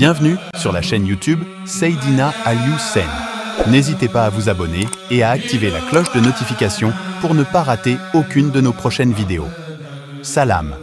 Bienvenue sur la chaîne YouTube Seydina Aliou Sen. N'hésitez pas à vous abonner et à activer la cloche de notification pour ne pas rater aucune de nos prochaines vidéos. Salam.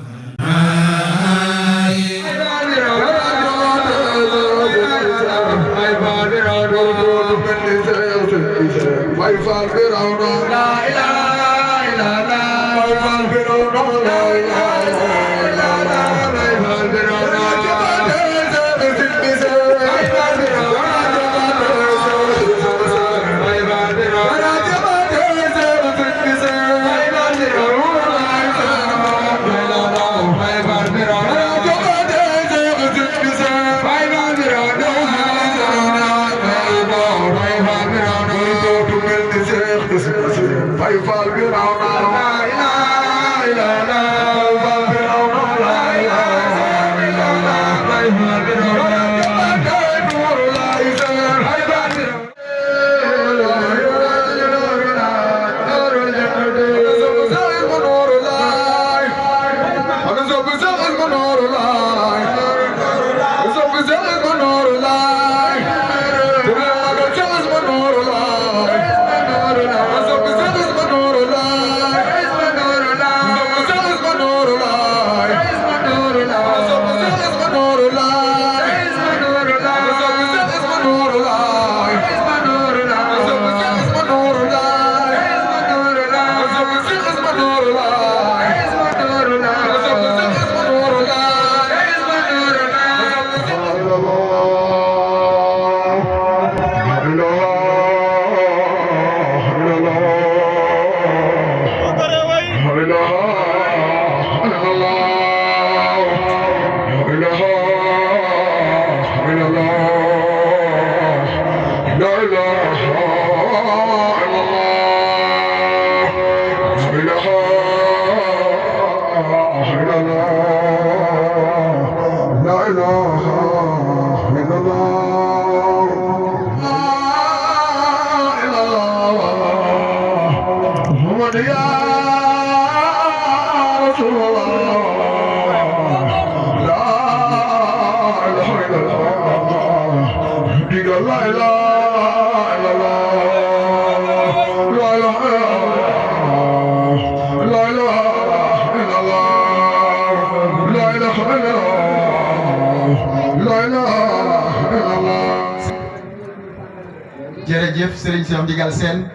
jërëjëf Serigne Cheikh Ndigal Sène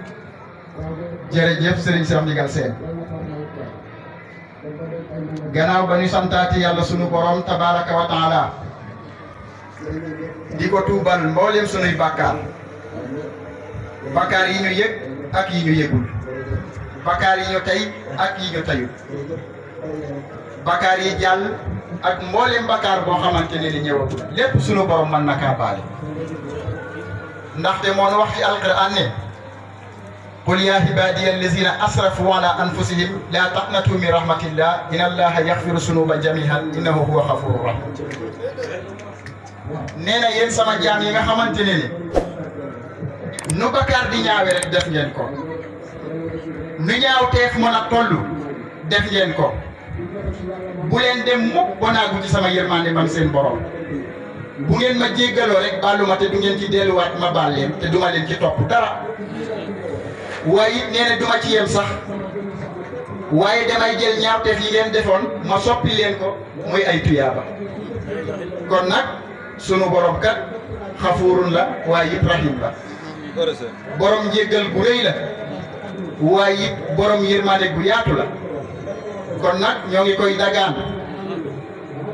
jërëjëf Serigne Cheikh Ndigal Sène gannaaw ba ñu santaati yàlla sunu borom tabaraka wa taala di ko tuubal mboolem sunuy bàkkaar bàkkaar yi ñu yëg ak yi ñu yëgul bàkkaar yi ñu tey ak yi ñu teyul bàkkaar yi jàll ak mboolem bàkkaar boo xamante ne ni ñëwagul lépp sunu borom mën na kaa baale ndaxte moon wax ci alquran ne qul ya ibadiya allazina asrafu ala anfusihim la taqnatu min rahmatillah inna allaha yaxfiru sunuba jamihan innahu huwa xafuru rahim nee na yéen sama jaam yi nga xamante ne ni nu bakkaar di ñaawe rek def ngeen ko nu ñaaw teef mën a toll def ngeen ko bu leen dem mukk bonaagu ci sama yërmande man seen borom bu ngeen ma jéggaloo rek baalu ma te du ngeen ci delluwaat ma baal leen te duma leen ci topp dara waaye it nee na duma ci yem sax waaye damay jël ñaawteef yi ngeen defoon ma soppi leen ko muy ay tuyaaba kon nag sunu borom kat xafuurun la waaye it rahim la borom njéggal bu rëy la waaye it borom yërmande bu yaatu la kon nag ñoo ngi koy dagaan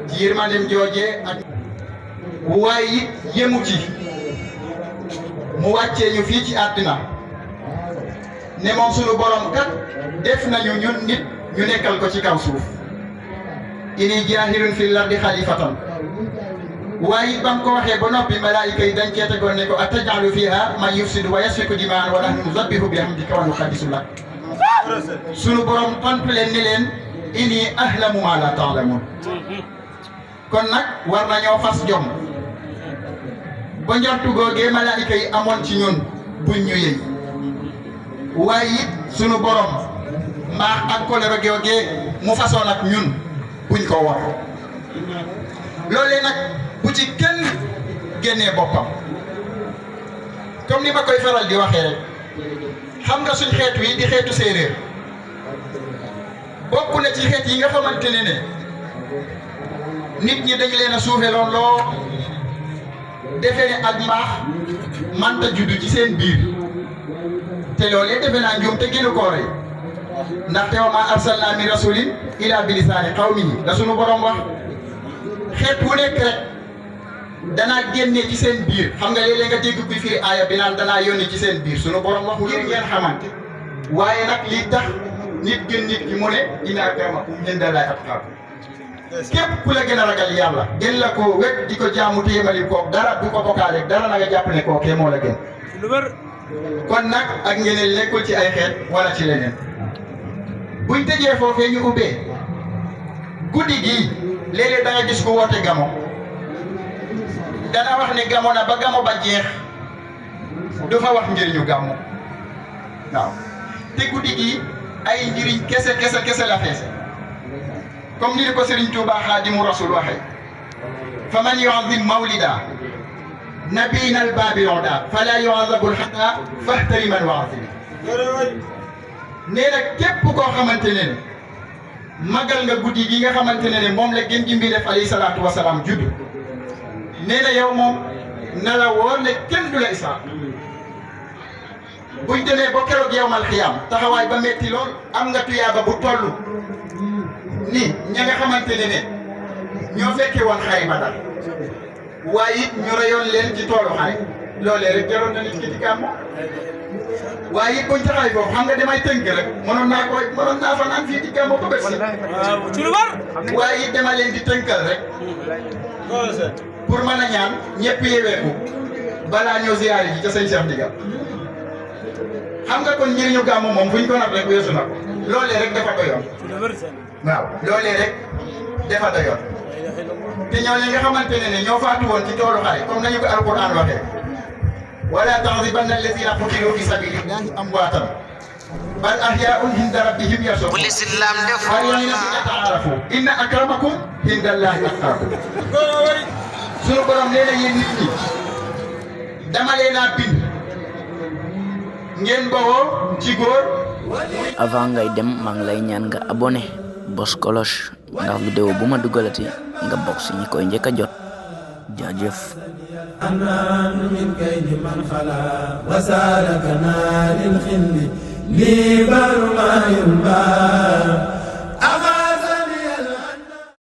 ci yërmandem joojee ak waaye it yemu ci mu wàccee ñu fii ci àddina ne moom sunu borom kat def nañu ñun nit ñu nekkal ko ci kaw suuf ini jaahilun fil ardi xalifatan waaye it ba mu ko waxee ba noppi malaayika yi dañ cee tegoon ne ko atajalu fiha man yufsidu wa yasfiku dimaan wa nahnu nusabbihu bihamdika wa nuqaddisu lak sunu borom tontu leen ni leen ini ahlamu ma la ta'lamun kon nag war nañoo fas jom ba njortu googee malaayika yi amoon ci ñun buñ ñu yëy waaye it sunu borom mbaax ak kolero googee mu fasoon ak ñun buñ ko war loolee nag bu ci kenn génnee boppam comme ni ma koy faral di waxee rek xam nga suñ xeet wi di xeetu séeréer bokk na ci xeet yi nga xamante ne nit ñi dañ leen a suufe lool loo defee ne ak mbaax manta juddu ci seen biir te loolee defe naa njuum te gënu koo rey ndaxte wa maa arsalnaa min rasulin illaa bi lisaani qawmihi la sunu borom wax xeet wu nekk rek danaa génnee ci seen biir xam nga léeg-léeg nga dégg kuy firi aaya bi naan danaa yónni ci seen biir sunu borom wax ngir ngeen xamante waaye nag lii tax nit gën nit ki mu ne inna akramakum indallaahi atqaakum képp ku la gën a ragal yàlla gën la koo wekk di ko jaamu te yemali koog dara du ko bokkaale dara na nga jàpp ne koo kee moo la gën kon nag ak ngeneen nekkul ci ay xeet wala ci leneen buñ tëjee foofee ñu ubbee guddi gii léeg-léeg da nga gis ku woote gamo dana wax ne gamo na ba gamo ba jeex du fa wax njëriñu gamo waaw te guddi gii ay njëriñ kese la feese comme ni ko Serigne Touba Xaadimu Rasul waxee fa man yu'azzim mawlida nabiyina al-baabi'u daa fala yu'azzabul hatta fahtari man wa'azim nee na képp koo xamante ne magal nga guddi gi nga xamante ne moom la gën ji mbindeef alayhi salaatu wa salaam judd nee na yow moom na la wóor ne kenn du la isaab buñ demee ba keroog yawmal xiyaam taxawaay ba metti lool am nga tuyaaba bu toll ni ña nga xamante ne ñoo fekkee woon xare Badar waaye it ñu reyoon leen ci toolu xare loolee rek jaroon na nit ki di gàmm waaye it buñ taxaay foofu xam nga damay tënk rek mënoon naa fanaan fii di gàmm ba bët si waaye it dama leen di tënkal rek pour mën a ñaan ñëpp yeweeku balaa ñëw ziyaare ji ca sëñ Cheikh Ndigal xam nga kon njëriñu gàmm moom fuñ ko nat rek weesu na ko loolee rek dafa doyoon waaw loolee rek dafa doyoon te ñooñu nga xamante ne ñoo faatu woon ci toolu xare comme nañu ko alquran waxee wala tahzibanna allazina qutilu fi sabilillahi amwaatan bal ahyaa'un inda rabbihim yarzuqun bu l'islam def ta'arafu inna akramakum indallahi atqaakum sunu borom nee na yéen nit ñi dama leen a bind ngeen bawoo ci góor. avant ngay dem maa ngi lay ñaan nga abonné bos cloche ndax vidéo bu ma dugalati nga bokk si ñi koy njëkk a jot jaajëf. أمان من كيد من خلا وسالكنا للخل لي بر ما ينبغي